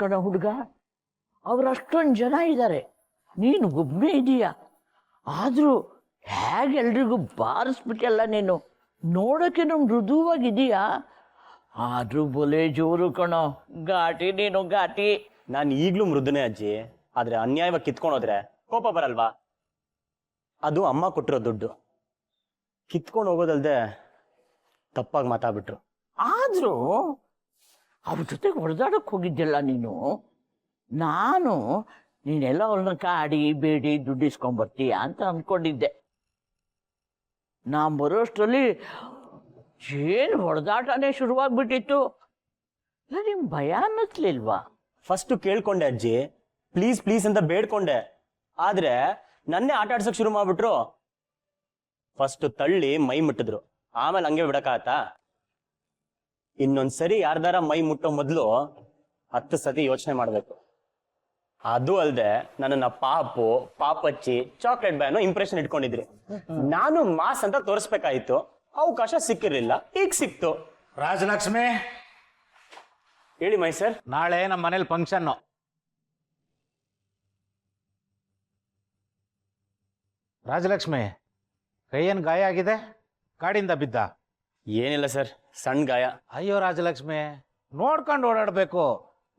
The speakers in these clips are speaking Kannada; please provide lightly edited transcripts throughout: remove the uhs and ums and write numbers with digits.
ಕಣ ಹುಡುಗ, ಅವರಷ್ಟೊಂದು ಜನ ಇದ್ದಾರೆ, ನೀನು ಒಬ್ಬನೇ ಇದೀಯ. ಆದರೂ ಹೇಗೆ ಎಲ್ರಿಗೂ ಬಾರಿಸ್ಬಿಟ್ಟಲ್ಲ ನೀನು. ನೋಡೋಕ್ಕೇನು ಮೃದುವಾಗಿದೀಯಾ, ಆದರೂ ಬೊಲೆ ಜೋರು ಕಣೋ. ಘಾಟಿ ನೀನು, ಘಾಟಿ. ನಾನು ಈಗಲೂ ಮೃದುನೇ ಅಜ್ಜಿ, ಆದರೆ ಅನ್ಯಾಯವಾಗಿ ಕಿತ್ಕೊಂಡೋದ್ರೆ ಕೋಪ ಬರಲ್ವಾ? ಅದು ಅಮ್ಮ ಕೊಟ್ಟಿರೋ ದುಡ್ಡು. ಕಿತ್ಕೊಂಡು ಹೋಗೋದಲ್ದೆ ತಪ್ಪಾಗಿ ಮಾತಾಡ್ಬಿಟ್ರು. ಆದರೂ ಅವ್ರ ಜೊತೆಗೆ ಹೊಡೆದಾಡಕ್ಕೆ ಹೋಗಿದ್ದಿಲ್ಲ ನೀನು. ನಾನು ನೀನೆಲ್ಲ ಅವ್ರನ್ನ ಕಾಡಿ ಬೇಡಿ ದುಡ್ಡು ಇಸ್ಕೊಂಬರ್ತೀಯ ಅಂತ ಅಂದ್ಕೊಂಡಿದ್ದೆ. ನಾನು ಬರೋಷ್ಟರಲ್ಲಿ ಏನು ಹೊಡೆದಾಟನೇ ಶುರುವಾಗ್ಬಿಟ್ಟಿತ್ತು. ನಿಮ್ಗೆ ಭಯ ಅನ್ನಿಸ್ಲಿಲ್ವಾ? ಫಸ್ಟು ಕೇಳ್ಕೊಂಡೆ ಅಜ್ಜಿ, ಪ್ಲೀಸ್ ಪ್ಲೀಸ್ ಅಂತ ಬೇಡ್ಕೊಂಡೆ. ಆದರೆ ನನ್ನೇ ಆಟ ಆಡ್ಸೋಕೆ ಶುರು ಮಾಡ್ಬಿಟ್ರು. ಫಸ್ಟು ತಳ್ಳಿ ಮೈ ಮುಟ್ಟಿದ್ರು, ಆಮೇಲೆ ಹಂಗೆ ಬಿಡಕ್ಕಾಗತ್ತಾ? ಇನ್ನೊಂದ್ಸರಿ ಯಾರ್ದಾರ ಮೈ ಮುಟ್ಟೋ ಮೊದಲು 10 ಸತಿ ಯೋಚನೆ ಮಾಡಬೇಕು. ಅದು ಅಲ್ಲದೆ ನನ್ನನ್ನ ಪಾಪು, ಪಾಪಚ್ಚಿ, ಚಾಕ್ಲೇಟ್ ಬ್ಯಾನು ಇಂಪ್ರೆಷನ್ ಇಟ್ಕೊಂಡಿದ್ರಿ. ನಾನು ಮಾಸ್ ಅಂತ ತೋರಿಸ್ಬೇಕಾಯ್ತು, ಅವಕಾಶ ಸಿಕ್ಕಿರ್ಲಿಲ್ಲ, ಈಗ ಸಿಕ್ತು. ರಾಜಲಕ್ಷ್ಮಿ, ಹೇಳಿ ಮೈ ಸರ್. ನಾಳೆ ನಮ್ಮ ಮನೇಲಿ ಫಂಕ್ಷನ್ನು. ರಾಜಲಕ್ಷ್ಮಿ, ಕೈಯೇನು ಗಾಯ ಆಗಿದೆ? ಗಾಡಿಯಿಂದ ಬಿದ್ದ? ಏನಿಲ್ಲ ಸರ್, ಸಣ್ಣ ಗಾಯ. ಅಯ್ಯೋ ರಾಜಲಕ್ಷ್ಮಿ, ನೋಡ್ಕೊಂಡು ಓಡಾಡಬೇಕು.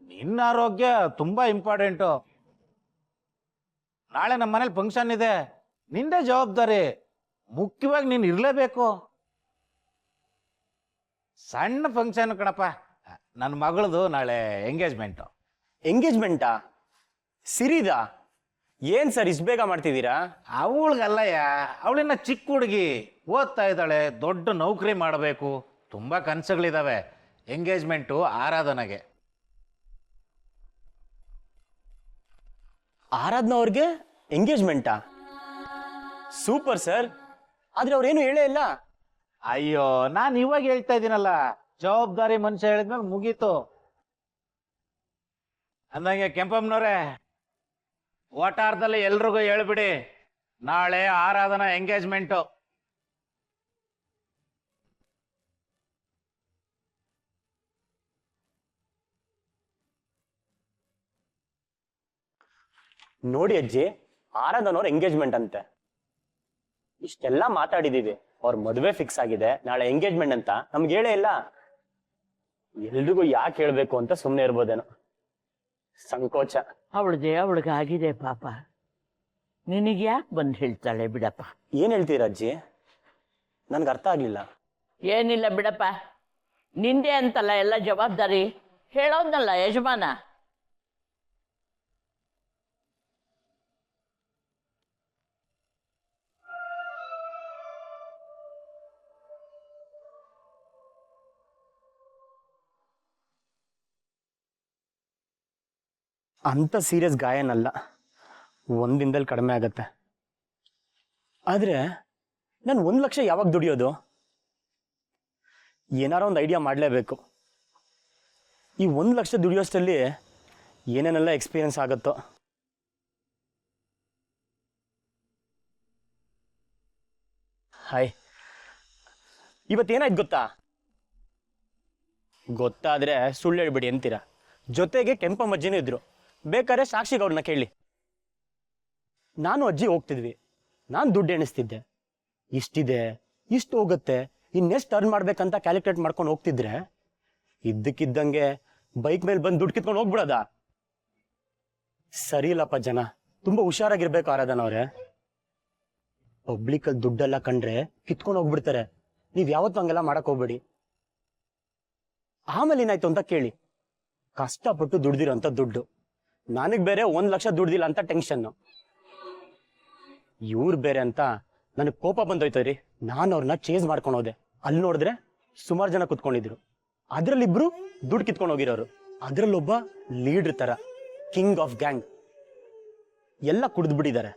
ನಿನ್ನ ಆರೋಗ್ಯ ತುಂಬಾ ಇಂಪಾರ್ಟೆಂಟು. ನಾಳೆ ನಮ್ಮ ಮನೇಲಿ ಫಂಕ್ಷನ್ ಇದೆ, ನಿಂದೇ ಜವಾಬ್ದಾರಿ. ಮುಖ್ಯವಾಗಿ ನೀನು ಇರಲೇಬೇಕು. ಸಣ್ಣ ಫಂಕ್ಷನ್ ಕಣಪ್ಪ, ನನ್ನ ಮಗಳದು ನಾಳೆ ಎಂಗೇಜ್ಮೆಂಟು. ಎಂಗೇಜ್ಮೆಂಟಾ? ಸಿರಿದಾ? ಏನ್ ಸರ್ ಇಷ್ಟು ಬೇಗ ಮಾಡ್ತಿದ್ದೀರಾ? ಅವಳಿಗಲ್ಲಯ್ಯ, ಅವಳಿನ್ನ ಚಿಕ್ಕ ಹುಡುಗಿ, ಓದ್ತಾ ಇದ್ದಾಳೆ, ದೊಡ್ಡ ನೌಕರಿ ಮಾಡಬೇಕು, ತುಂಬ ಕನಸುಗಳಿದ್ದಾವೆ. ಎಂಗೇಜ್ಮೆಂಟು ಆರಾಧನೆಗೆ. ಆರಾಧನಾ ಅವ್ರಿಗೆ ಎಂಗೇಜ್ಮೆಂಟಾ? Super sir. ಆದ್ರೆ ಅವ್ರೇನು ಹೇಳೇ ಇಲ್ಲ. ಅಯ್ಯೋ, ನಾನು ಇವಾಗ ಹೇಳ್ತಾ ಇದ್ದೀನಲ್ಲ, ಜವಾಬ್ದಾರಿ ಮನುಷ್ಯ ಹೇಳಿದ್ಮೇಲೆ ಮುಗೀತು. ಅಂದಂಗೆ ಕೆಂಪಮ್ಮನವ್ರೆ, ಓಟಾರ್ದಲ್ಲಿ ಎಲ್ರಿಗೂ ಹೇಳ್ಬಿಡಿ, ನಾಳೆ ಆರಾಧನಾ ಎಂಗೇಜ್ಮೆಂಟು. ನೋಡಿ ಅಜ್ಜಿ, ಆರಾಧನವ್ರ ಎಂಗೇಜ್ಮೆಂಟ್ ಅಂತೆ. ಇಷ್ಟೆಲ್ಲ ಮಾತಾಡಿದೀವಿ, ಅವ್ರ ಮದುವೆ ಫಿಕ್ಸ್ ಆಗಿದೆ, ನಾಳೆ ಎಂಗೇಜ್ಮೆಂಟ್ ಅಂತ ನಮ್ಗೆ ಹೇಳೇ ಇಲ್ಲ. ಎಲ್ರಿಗೂ ಯಾಕೆ ಹೇಳ್ಬೇಕು ಅಂತ ಸುಮ್ಮನೆ ಇರ್ಬೋದೇನೋ, ಸಂಕೋಚ. ಅವಳಿಗೆ ಆಗಿದೆ ಪಾಪ, ನಿನಗೆ ಯಾಕೆ ಬಂದು ಹೇಳ್ತಾಳೆ? ಬಿಡಪ್ಪ. ಏನ್ ಹೇಳ್ತೀರ ಅಜ್ಜಿ? ನನ್ಗೆ ಅರ್ಥ ಆಗ್ಲಿಲ್ಲ. ಏನಿಲ್ಲ ಬಿಡಪ್ಪ, ನಿಂದೆ ಅಂತಲ್ಲ ಎಲ್ಲ ಜವಾಬ್ದಾರಿ, ಹೇಳೋದ್ನಲ್ಲ ಯಜಮಾನ. ಅಂತ ಸೀರಿಯಸ್ ಗಾಯನಲ್ಲ, ಒಂದಿನದಲ್ಲಿ ಕಡಿಮೆ ಆಗತ್ತೆ. ಆದ್ರೆ ನಾನು 1 ಲಕ್ಷ ಯಾವಾಗ ದುಡಿಯೋದು? ಏನಾರ ಒಂದು ಐಡಿಯಾ ಮಾಡಲೇಬೇಕು. ಈ 1 ಲಕ್ಷ ದುಡಿಯೋಷ್ಟರಲ್ಲಿ ಏನೇನೆಲ್ಲ ಎಕ್ಸ್ಪೀರಿಯನ್ಸ್ ಆಗುತ್ತೋ. ಹಾಯ್, ಇವತ್ತೇನಾಯ್ತು ಗೊತ್ತಾದ್ರೆ ಸುಳ್ಳು ಹೇಳ್ಬಿಡಿ ಅಂತೀರ. ಜೊತೆಗೆ ಕೆಂಪಮ್ಮಜ್ಜಿನೂ ಇದ್ರು, ಬೇಕಾದ್ರೆ ಸಾಕ್ಷಿಗೆ ಅವ್ರನ್ನ ಕೇಳಿ. ನಾನು ಅಜ್ಜಿ ಹೋಗ್ತಿದ್ವಿ, ನಾನು ದುಡ್ಡು ಎಣಿಸ್ತಿದ್ದೆ, ಇಷ್ಟಿದೆ, ಇಷ್ಟು ಹೋಗುತ್ತೆ, ಇನ್ನೆಷ್ಟು ಟರ್ನ್ ಮಾಡ್ಬೇಕಂತ ಕ್ಯಾಲ್ಕುಲೇಟ್ ಮಾಡ್ಕೊಂಡು ಹೋಗ್ತಿದ್ರೆ ಇದ್ದಕ್ಕಿದ್ದಂಗೆ ಬೈಕ್ ಮೇಲೆ ಬಂದು ದುಡ್ಡು ಕಿತ್ಕೊಂಡು ಹೋಗ್ಬಿಡೋದ? ಸರಿ ಇಲ್ಲಪ್ಪ. ಜನ ತುಂಬಾ ಹುಷಾರಾಗಿರ್ಬೇಕು ಆರಾಧನವ್ರೆ. ಪಬ್ಲಿಕಲ್ಲಿ ದುಡ್ಡೆಲ್ಲ ಕಂಡ್ರೆ ಕಿತ್ಕೊಂಡು ಹೋಗ್ಬಿಡ್ತಾರೆ. ನೀವ್ ಯಾವತ್ತೂ ಹಂಗೆಲ್ಲ ಮಾಡಕ್ ಹೋಗ್ಬೇಡಿ. ಆಮೇಲೆ ಏನಾಯ್ತು ಅಂತ ಕೇಳಿ. ಕಷ್ಟಪಟ್ಟು ದುಡ್ದಿರೋಂಥ ದುಡ್ಡು, ನನಗ್ ಬೇರೆ 1 ಲಕ್ಷ ದುಡ್ದಿಲ್ಲ ಅಂತ ಟೆನ್ಷನ್ನು. ಇವ್ರು ಬೇರೆ ಅಂತ ನನಗೆ ಕೋಪ ಬಂದೋಯ್ತದ್ರಿ. ನಾನು ಅವ್ರನ್ನ ಚೇಂಜ್ ಮಾಡ್ಕೊಂಡು ಹೋದೆ. ಅಲ್ಲಿ ನೋಡಿದ್ರೆ ಸುಮಾರು ಜನ ಕುತ್ಕೊಂಡಿದ್ರು. ಅದ್ರಲ್ಲಿಬ್ರು ದುಡ್ಡು ಕಿತ್ಕೊಂಡು ಹೋಗಿರೋರು, ಅದ್ರಲ್ಲೊಬ್ಬ ಲೀಡರ್ ತರ, ಕಿಂಗ್ ಆಫ್ ಗ್ಯಾಂಗ್. ಎಲ್ಲ ಕುಡಿದು ಬಿಟ್ಟಿದ್ದಾರೆ.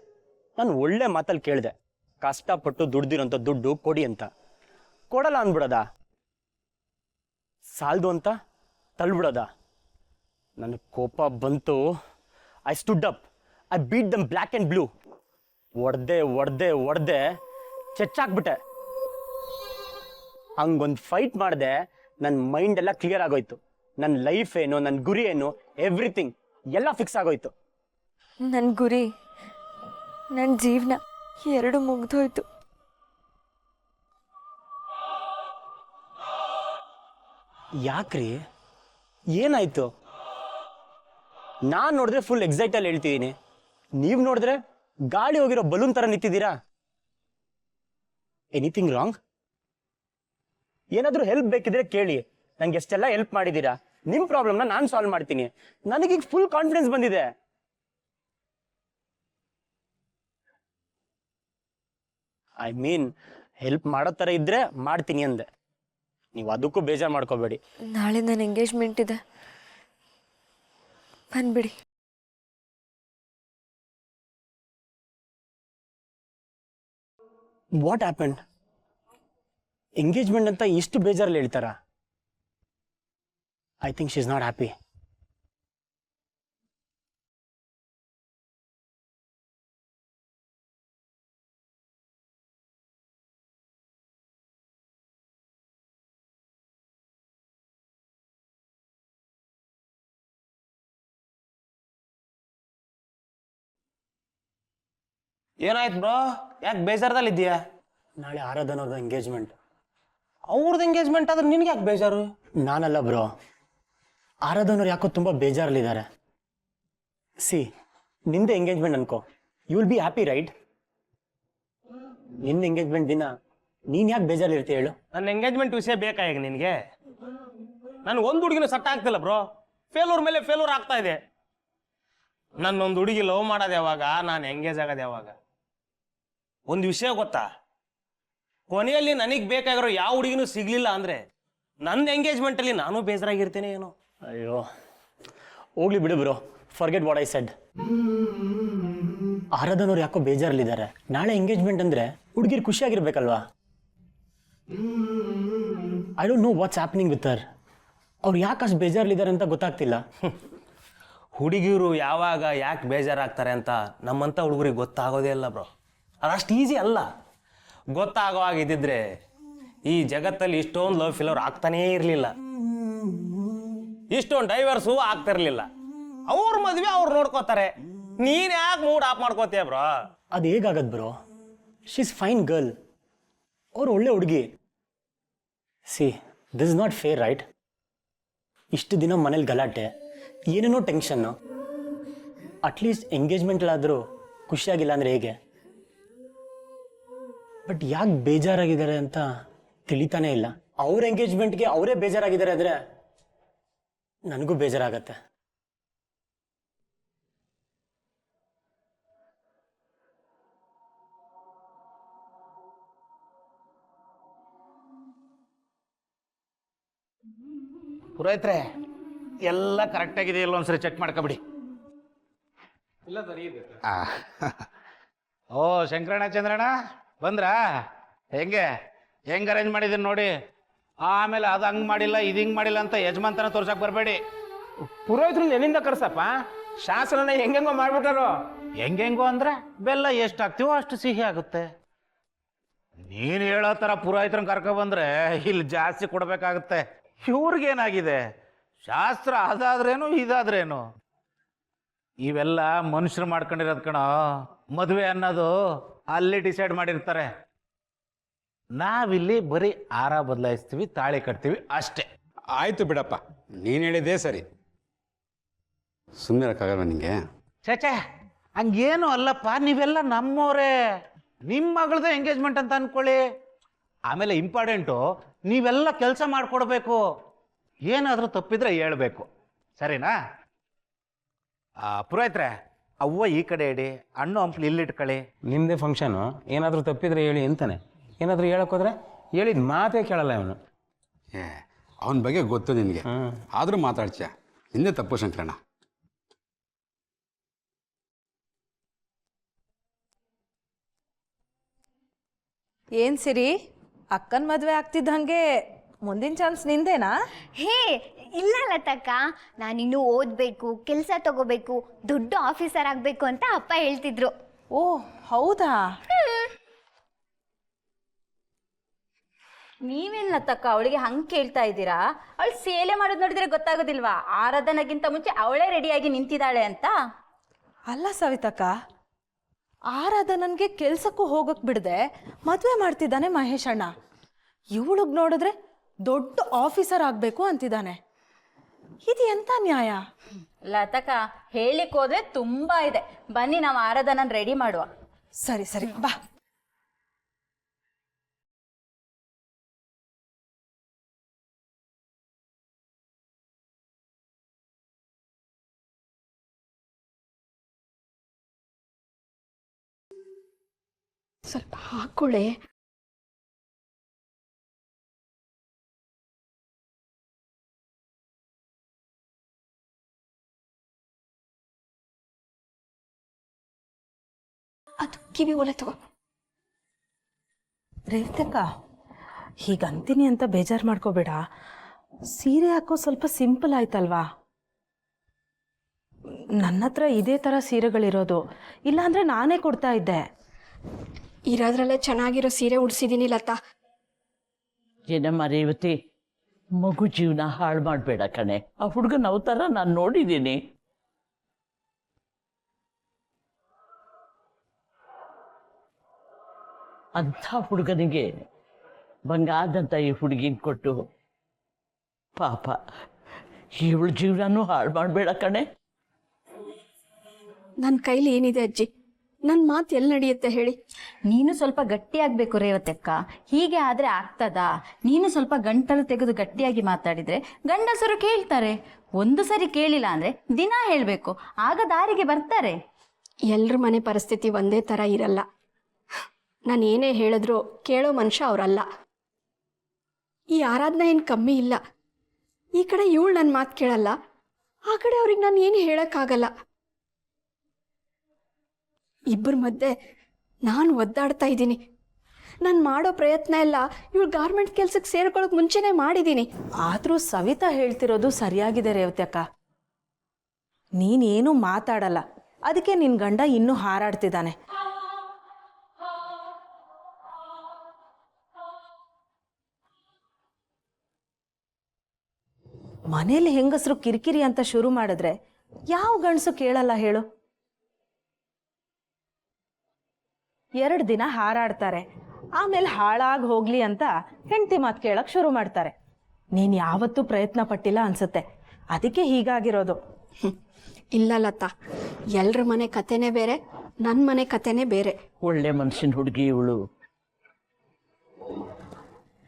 ನಾನು ಒಳ್ಳೆ ಮಾತಲ್ಲಿ ಕೇಳಿದೆ, ಕಷ್ಟಪಟ್ಟು ದುಡ್ದಿರೋಂಥ ದುಡ್ಡು ಕೊಡಿ ಅಂತ. ಕೊಡಲ್ಲ ಅಂದ್ಬಿಡೋದ? ಸಾಲ್ದು ಅಂತ ತಳ್ಬಿಡೋದ? ನನಗೆ ಕೋಪ ಬಂತು. I stood up, I beat them black and blue. ಒಡ್ದೆ ಚೆಚ್ಚಾಕ್ಬಿಟ್ಟೆ. ಹಂಗೊಂದು ಫೈಟ್ ಮಾಡಿದೆ, ನನ್ನ ಮೈಂಡ್ ಎಲ್ಲ ಕ್ಲಿಯರ್ ಆಗೋಯ್ತು. ನನ್ನ ಲೈಫ್ ಏನು, ನನ್ನ ಗುರಿ ಏನು, ಎವ್ರಿಥಿಂಗ್ ಎಲ್ಲ ಫಿಕ್ಸ್ ಆಗೋಯ್ತು. ನನ್ನ ಗುರಿ, ನನ್ನ ಜೀವನ ಎರಡು ಮುಗ್ದೋಯ್ತು. ಯಾಕ್ರಿ, ಏನಾಯ್ತು? ನಾನ್ ನೋಡಿದ್ರೆ ಫುಲ್ ಎಕ್ಸೈಟಲ್ಲಿ ಹೇಳ್ತಿದ್ದೀನಿ, ನೀವ್ ನೋಡಿದ್ರೆ ಗಾಳಿ ಹೋಗಿರೋ ಬಲೂನ್ ತರ ನಿಂತಿದ್ದೀರಾ. Anything wrong? ಏನಾದ್ರೂ ಹೆಲ್ಪ್ ಬೇಕಿದ್ರೆ ಕೇಳಿ, ನಂಗೆ ಎಷ್ಟೆಲ್ಲ ಹೆಲ್ಪ್ ಮಾಡಿದ್ದೀರಾ. ನಿಮ್ ಪ್ರಾಬ್ಲಮ್ನ ನಾನು ಸಾಲ್ವ್ ಮಾಡ್ತೀನಿ. ನನಗೀಗ ಫುಲ್ ಕಾನ್ಫಿಡೆನ್ಸ್ ಬಂದಿದೆ. ಐ ಮೀನ್ ಹೆಲ್ಪ್ ಮಾಡೋ ಥರ ಇದ್ರೆ ಮಾಡ್ತೀನಿ ಅಂದೆ. ನೀವು ಅದಕ್ಕೂ ಬೇಜಾರು ಮಾಡ್ಕೋಬೇಡಿ. ನಾಳೆ ನನ್ನ ಎಂಗೇಜ್ಮೆಂಟ್ ಇದೆ, ಬಂದ್ಬಿಡಿ. What happen? ಎಂಗೇಜ್ಮೆಂಟ್ ಅಂತ ಇಷ್ಟು ಬೇಜಾರಲ್ಲಿ ಹೇಳ್ತಾರಾ? I think she is not happy. ಏನಾಯ್ತು ಬ್ರೋ, ಯಾಕೆ ಬೇಜಾರದಲ್ಲಿದ್ದೀಯಾ? ನಾಳೆ ಆರಾಧನ ಅವ್ರದ್ದು ಎಂಗೇಜ್ಮೆಂಟ್. ಅವ್ರದ್ದು ಎಂಗೇಜ್ಮೆಂಟ್ ಆದ್ರೆ ನಿನ್ಗೆ ಯಾಕೆ ಬೇಜಾರು? ನಾನಲ್ಲ ಬ್ರೋ, ಆರಾಧನವ್ರು ಯಾಕೋ ತುಂಬ ಬೇಜಾರಲ್ಲಿದ್ದಾರೆ. ಸಿ, ನಿಂದೆ ಎಂಗೇಜ್ಮೆಂಟ್ ಅನ್ಕೋ, you will be happy right? ನಿನ್ನ ಎಂಗೇಜ್ಮೆಂಟ್ ದಿನ ನೀನು ಯಾಕೆ ಬೇಜಾರಲ್ಲಿರ್ತೀಯ ಹೇಳು? ನನ್ನ ಎಂಗೇಜ್ಮೆಂಟ್ ವಿಷಯ ಬೇಕಾ ಈಗ ನಿನಗೆ? ನನಗೆ ಒಂದು ಹುಡುಗಿನ ಸೆಟ್ ಆಗ್ತಿಲ್ಲ ಬ್ರೋ, ಫೇಲ್ಯೂರ್ ಮೇಲೆ ಫೇಲ್ಯೂರ್ ಆಗ್ತಾ ಇದೆ. ನನ್ನೊಂದು ಹುಡುಗಿ ಲವ್ ಮಾಡೋದು ಯಾವಾಗ, ನಾನು ಎಂಗೇಜ್ ಆಗೋದು ಯಾವಾಗ? ಒಂದು ವಿಷಯ ಗೊತ್ತಾ, ಕೊನೆಯಲ್ಲಿ ನನಗೆ ಬೇಕಾಗಿರೋ ಯಾವ ಹುಡುಗಿನೂ ಸಿಗ್ಲಿಲ್ಲ ಅಂದ್ರೆ ನನ್ನ ಎಂಗೇಜ್ಮೆಂಟಲ್ಲಿ ನಾನು ಬೇಜಾರಾಗಿರ್ತೇನೆ ಏನೋ. ಅಯ್ಯೋ ಹೋಗ್ಲಿ ಬಿಡು bro, forget what I said. ಆರಾಧನವ್ರು ಯಾಕೋ ಬೇಜಾರಲ್ಲಿದ್ದಾರೆ. ನಾಳೆ ಎಂಗೇಜ್ಮೆಂಟ್ ಅಂದ್ರೆ ಹುಡುಗಿರು ಖುಷಿಯಾಗಿರ್ಬೇಕಲ್ವಾ? I don't know what's happening with her. ಅವ್ರು ಯಾಕೆ ಅಷ್ಟು ಬೇಜಾರಲ್ಲಿದ್ದಾರೆ ಅಂತ ಗೊತ್ತಾಗ್ತಿಲ್ಲ. ಹುಡುಗಿರು ಯಾವಾಗ ಯಾಕೆ ಬೇಜಾರಾಗ್ತಾರೆ ಅಂತ ನಮ್ಮಂಥ ಹುಡುಗರಿಗೆ ಗೊತ್ತಾಗೋದೇ ಇಲ್ಲ ಬ್ರೋ. ಅದಷ್ಟು ಈಸಿ ಅಲ್ಲ. ಗೊತ್ತಾಗೋ ಹಾಗಿದ್ದಿದ್ರೆ ಈ ಜಗತ್ತಲ್ಲಿ ಇಷ್ಟೊಂದು ಲವ್ ಫೇಲ್ಯೂರ್ ಆಗ್ತಾನೇ ಇರಲಿಲ್ಲ, ಇಷ್ಟೊಂದು ಡೈವರ್ಸು ಆಗ್ತಿರ್ಲಿಲ್ಲ. ಅವ್ರ ಮದುವೆ ಅವ್ರು ನೋಡ್ಕೋತಾರೆ, ನೀನ್ ಯಾಕೆ ಮೂಡ್ ಆಫ್ ಮಾಡ್ಕೋತೀಯ ಬ್ರೋ? ಅದು ಹೇಗಾಗದ್ bro? She is fine girl, ಅವ್ರು ಒಳ್ಳೆ ಹುಡುಗಿ. See, this is not fair right? ಇಷ್ಟು ದಿನ ಮನೇಲಿ ಗಲಾಟೆ, ಏನೇನೋ ಟೆನ್ಷನ್ನು. ಅಟ್ಲೀಸ್ಟ್ ಎಂಗೇಜ್ಮೆಂಟ್ಲಾದರೂ ಖುಷಿಯಾಗಿಲ್ಲ ಅಂದರೆ ಹೇಗೆ? ಬಟ್ ಯಾಕೆ ಬೇಜಾರಾಗಿದ್ದಾರೆ ಅಂತ ತಿಳಿತಾನೇ ಇಲ್ಲ. ಅವ್ರ ಎಂಗೇಜ್ಮೆಂಟ್ಗೆ ಅವರೇ ಬೇಜಾರಾಗಿದ್ದಾರೆ ಅಂದರೆ ನನಗೂ ಬೇಜಾರಾಗತ್ತೆ. ಪುರೋಹಿತ್ರೆ, ಎಲ್ಲ ಕರೆಕ್ಟಾಗಿದೆ ಇಲ್ಲ ಒಂದ್ಸರಿ ಚೆಕ್ ಮಾಡ್ಕೊಬಿಡಿ. ಓ ಶಂಕರಣ್ಣ, ಚಂದ್ರಣ್ಣ ಬಂದ್ರಾ? ಹೆಂಗೆ ಅರೇಂಜ್ ಮಾಡಿದ್ದೀನಿ ನೋಡಿ. ಆಮೇಲೆ ಅದು ಹಂಗೆ ಮಾಡಿಲ್ಲ, ಇದು ಹಿಂಗೆ ಮಾಡಿಲ್ಲ ಅಂತ ಯಜಮಾನ್ತನ ತೋರ್ಸಕ್ಕೆ ಬರಬೇಡಿ. ಪುರೋಹಿತರು ಎಲ್ಲಿಂದ ಕರ್ಸಪ್ಪ? ಶಾಸ್ತ್ರನ ಹೆಂಗೆಂಗೋ ಮಾಡ್ಬಿಟ್ಟಾರೋ. ಹೆಂಗೆಂಗೋ ಅಂದ್ರೆ ಬೆಲ್ಲ ಎಷ್ಟು ಹಾಕ್ತೀವೋ ಅಷ್ಟು ಸಿಹಿ ಆಗುತ್ತೆ. ನೀನು ಹೇಳೋ ಥರ ಪುರೋಹಿತರನ್ನ ಕರ್ಕೊಬಂದ್ರೆ ಇಲ್ಲಿ ಜಾಸ್ತಿ ಕೊಡಬೇಕಾಗುತ್ತೆ. ಇವ್ರಿಗೇನಾಗಿದೆ, ಶಾಸ್ತ್ರ ಅದಾದ್ರೇನು ಇದಾದ್ರೇನು, ಇವೆಲ್ಲ ಮನುಷ್ಯರು ಮಾಡ್ಕೊಂಡಿರೋದು ಕಣೋ. ಮದುವೆ ಅನ್ನೋದು ಅಲ್ಲಿ ಡಿಸೈಡ್ ಮಾಡಿರ್ತಾರೆ. ನಾವಿಲ್ಲಿ ಬರೀ ಆರ ಬದಲಾಯಿಸ್ತೀವಿ, ತಾಳಿ ಕಟ್ತೀವಿ ಅಷ್ಟೇ. ಆಯ್ತು ಬಿಡಪ್ಪ, ನೀನು ಹೇಳಿದ್ದೇ ಸರಿ. ಸುಮ್ಮನೆ ಇರೋಕ್ಕಾಗಲ್ವ ನಿಂಗೆ? ಚಾಚಾ, ಹಂಗೇನು ಅಲ್ಲಪ್ಪ, ನೀವೆಲ್ಲ ನಮ್ಮವರೇ. ನಿಮ್ಮ ಮಗಳದೇ ಎಂಗೇಜ್ಮೆಂಟ್ ಅಂತ ಅನ್ಕೊಳ್ಳಿ. ಆಮೇಲೆ ಇಂಪಾರ್ಟೆಂಟು, ನೀವೆಲ್ಲ ಕೆಲಸ ಮಾಡಿಕೊಡ್ಬೇಕು. ಏನಾದರೂ ತಪ್ಪಿದ್ರೆ ಹೇಳ್ಬೇಕು, ಸರಿನಾ? ಪುರೋಹಿತ್ರೆ, ಅವ್ವ ಈ ಕಡೆ ಇಡಿ, ಹಣ್ಣು ಹಂಪ್ಲು ಇಲ್ಲಿಟ್ಕೊಳ್ಳಿ. ನಿಮ್ಮದೇ ಫಂಕ್ಷನು, ಏನಾದರೂ ತಪ್ಪಿದ್ರೆ ಹೇಳಿ ಅಂತಾನೆ. ಏನಾದರೂ ಹೇಳೋಕ್ಕೋದ್ರೆ ಹೇಳಿದ ಮಾತೇ ಕೇಳಲ್ಲ ಅವನು. ಏ, ಅವನ ಬಗ್ಗೆ ಗೊತ್ತು ನಿನಗೆ, ಆದರೂ ಮಾತಾಡ್ತೀಯ. ಹಿಂದೆ ತಪ್ಪು ಶಂಕರಣ್ಣ. ಏನ್ ಸಿರಿ, ಅಕ್ಕನ ಮದುವೆ ಆಗ್ತಿದ್ದಂಗೆ ಮುಂದಿನ ಚಾನ್ಸ್ ನಿಂದೇನಾ? ಹೇ ಇಲ್ಲ ಲತಕ್ಕ, ನಾನಿನ್ನೂ ಓದಬೇಕು, ಕೆಲಸ ತಗೋಬೇಕು, ದೊಡ್ಡ ಆಫೀಸರ್ ಆಗಬೇಕು ಅಂತ ಅಪ್ಪ ಹೇಳ್ತಿದ್ರು. ಓ ಹೌದಾ? ನೀವೆಲ್ಲ ತಕ್ಕ ಅವಳಿಗೆ ಹಂಗೆ ಕೇಳ್ತಾ ಇದ್ದೀರಾ? ಅವಳು ಸೇಲೆ ಮಾಡೋದು ನೋಡಿದ್ರೆ ಗೊತ್ತಾಗೋದಿಲ್ವಾ? ಆರಾಧನೆಗಿಂತ ಮುಂಚೆ ಅವಳೇ ರೆಡಿಯಾಗಿ ನಿಂತಿದ್ದಾಳೆ ಅಂತ. ಅಲ್ಲ ಸವಿತಕ್ಕ, ಆರಾಧನನ್ಗೆ ಕೆಲ್ಸಕ್ಕೂ ಹೋಗಕ್ ಬಿಡದೆ ಮದುವೆ ಮಾಡ್ತಿದ್ದಾನೆ ಮಹೇಶ್ ಅಣ್ಣ. ಇವಳಿಗೆ ನೋಡಿದ್ರೆ ದೊಡ್ಡ ಆಫೀಸರ್ ಆಗಬೇಕು ಅಂತಿದ್ದಾನೆ. ಇದು ಎಂತ ನ್ಯಾಯ? ಲತಕ್ಕ, ಹೇಳಿಕ್ ಹೋದ್ರೆ ತುಂಬಾ ಇದೆ. ಬನ್ನಿ ನಾವು ಆರಾಧನನ್ ರೆಡಿ ಮಾಡುವ. ಸರಿ ಸರಿ ಬಾ. ಸ್ವಲ್ಪ ಹಾಕೊಳ್ಳೆ. ಅದು ಕಿವಿ ಒಲೆ ತಗೋ. ರೇವತಕ್ಕ, ಹೀಗಂತೀನಿ ಅಂತ ಬೇಜಾರು ಮಾಡ್ಕೋಬೇಡ. ಸೀರೆ ಹಾಕೋ ಸ್ವಲ್ಪ ಸಿಂಪಲ್ ಆಯ್ತಲ್ವಾ? ನನ್ನ ಹತ್ರ ಇದೇ ಥರ ಸೀರೆಗಳಿರೋದು, ಇಲ್ಲಾಂದ್ರೆ ನಾನೇ ಕೊಡ್ತಾ ಇದ್ದೆ. ಇರೋದ್ರಲ್ಲೇ ಚೆನ್ನಾಗಿರೋ ಸೀರೆ ಉಡ್ಸಿದ್ದೀನಿ ಲತಾ. ಏನಮ್ಮ ರೇವತಿ, ಮಗು ಜೀವನ ಹಾಳು ಮಾಡಬೇಡ ಕಣೆ. ಆ ಹುಡುಗನ ಅವತಾರ ನಾನು ನೋಡಿದ್ದೀನಿ. ಅಂಥ ಹುಡುಗನಿಗೆ ಬಂಗಾದಂಥ ಈ ಹುಡುಗಿನ ಕೊಟ್ಟು ಪಾಪ ಇವಳ ಜೀವನನೂ ಹಾಳು ಮಾಡಬೇಡ ಕಣೆ. ನನ್ನ ಕೈಲಿ ಏನಿದೆ ಅಜ್ಜಿ? ನನ್ನ ಮಾತು ಎಲ್ಲಿ ನಡೆಯುತ್ತೆ ಹೇಳಿ? ನೀನು ಸ್ವಲ್ಪ ಗಟ್ಟಿಯಾಗಬೇಕು ರೇವತಕ್ಕ. ಹೀಗೆ ಆದ್ರೆ ಆಗ್ತದಾ? ನೀನು ಸ್ವಲ್ಪ ಗಂಟಲು ತೆಗೆದು ಗಟ್ಟಿಯಾಗಿ ಮಾತಾಡಿದ್ರೆ ಗಂಡಸರು ಕೇಳ್ತಾರೆ. ಒಂದು ಸರಿ ಕೇಳಿಲ್ಲ ಅಂದ್ರೆ ದಿನ ಹೇಳಬೇಕು, ಆಗ ದಾರಿಗೆ ಬರ್ತಾರೆ. ಎಲ್ಲರ ಮನೆ ಪರಿಸ್ಥಿತಿ ಒಂದೇ ಥರ ಇರಲ್ಲ. ನಾನು ಏನೇ ಹೇಳಿದ್ರು ಕೇಳೋ ಮನುಷ್ಯ ಅವರಲ್ಲ. ಈ ಆರಾಧನೆ ಏನು ಕಮ್ಮಿ ಇಲ್ಲ. ಈ ಕಡೆ ಇವಳು ನನ್ನ ಮಾತು ಕೇಳಲ್ಲ, ಆ ಕಡೆ ಅವ್ರಿಗೆ ನಾನು ಏನು ಹೇಳೋಕ್ಕಾಗಲ್ಲ. ಇಬ್ಬರ ಮಧ್ಯೆ ನಾನು ಒದ್ದಾಡ್ತಾ ಇದ್ದೀನಿ. ನಾನು ಮಾಡೋ ಪ್ರಯತ್ನ ಎಲ್ಲ ಇವಳು ಗಾರ್ಮೆಂಟ್ ಕೆಲ್ಸಕ್ಕೆ ಸೇರ್ಕೊಳ್ಳೋಕೆ ಮುಂಚೆನೇ ಮಾಡಿದ್ದೀನಿ. ಆದರೂ ಸವಿತಾ ಹೇಳ್ತಿರೋದು ಸರಿಯಾಗಿದೆ ರೇವತಕ್ಕ. ನೀನೇನು ಮಾತಾಡಲ್ಲ, ಅದಕ್ಕೆ ನಿನ್ನ ಗಂಡ ಇನ್ನೂ ಹಾರಾಡ್ತಿದ್ದಾನೆ. ಮನೇಲಿ ಹೆಂಗಸರು ಕಿರಿಕಿರಿ ಅಂತ ಶುರು ಮಾಡಿದ್ರೆ ಯಾವ ಗಂಡಸು ಕೇಳಲ್ಲ ಹೇಳು? 2 ದಿನ ಹಾರಾಡ್ತಾರೆ, ಆಮೇಲೆ ಹಾಳಾಗಿ ಹೋಗ್ಲಿ ಅಂತ ಹೆಂಡತಿ ಮಾತು ಕೇಳಕ್ಕೆ ಶುರು ಮಾಡ್ತಾರೆ. ನೀನು ಯಾವತ್ತೂ ಪ್ರಯತ್ನ ಪಟ್ಟಿಲ್ಲ ಅನ್ಸುತ್ತೆ, ಅದಕ್ಕೆ ಹೀಗಾಗಿರೋದು. ಇಲ್ಲ ಲತಾ, ಎಲ್ಲರ ಮನೆ ಕತೆನೇ ಬೇರೆ, ನನ್ನ ಮನೆ ಕತೆನೇ ಬೇರೆ. ಒಳ್ಳೆ ಮನುಷ್ಯನ ಹುಡುಗಿ ಇವಳು.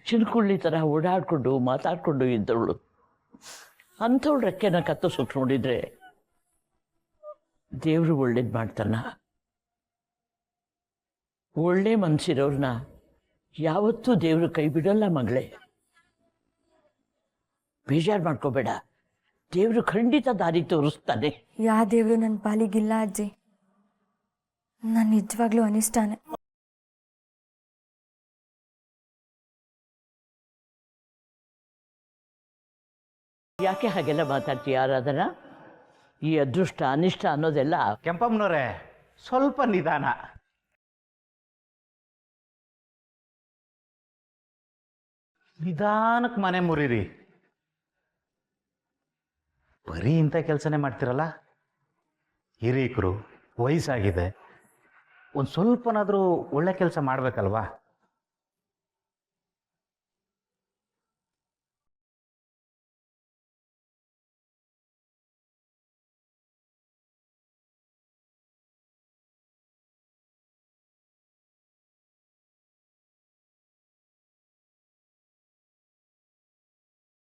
ಚಿನ್ಕುಳ್ಳಿ ಥರ ಓಡಾಡ್ಕೊಂಡು ಮಾತಾಡ್ಕೊಂಡು ಇದ್ದವಳು. ಅಂಥವಳು ರೆಕ್ಕೆನ ಕತ್ತರಿಸೋಕೆ ನೋಡಿದ್ರೆ ದೇವರು ಒಳ್ಳೇದು ಮಾಡ್ತಾನ. ಒಳ್ಳೆ ಮನಸ್ಸಿರೋರ್ನ ಯಾವತ್ತೂ ದೇವರು ಕೈ ಬಿಡಲ್ಲ ಮಗಳೇ. ಬೇಜಾರು ಮಾಡ್ಕೋಬೇಡ, ದೇವರು ಖಂಡಿತ ದಾರಿ ತೋರಿಸ್ತಾನೆ. ಯಾವ ದೇವರು ನನ್ನ ಪಾಲಿಗಿಲ್ಲ ಅಜ್ಜಿ. ನಾನು ನಿಜವಾಗ್ಲೂ ಅನಿಷ್ಟಾನೆ. ಯಾಕೆ ಹಾಗೆಲ್ಲ ಮಾತಾಡ್ತೀಯ ಆರಾಧನಾ? ಈ ಅದೃಷ್ಟ ಅನಿಷ್ಟ ಅನ್ನೋದೆಲ್ಲ ಕೆಂಪಮ್ಮನವರೇ, ಸ್ವಲ್ಪ ನಿಧಾನ. ನಿಧಾನಕ್ಕೆ ಮನೆ ಮುರಿರಿ. ಬರೀ ಇಂಥ ಕೆಲಸನೇ ಮಾಡ್ತಿರಲ್ಲ. ಹಿರೀಕರು, ವಯಸ್ಸಾಗಿದೆ, ಒಂದು ಸ್ವಲ್ಪನಾದರೂ ಒಳ್ಳೆ ಕೆಲಸ ಮಾಡಬೇಕಲ್ವಾ?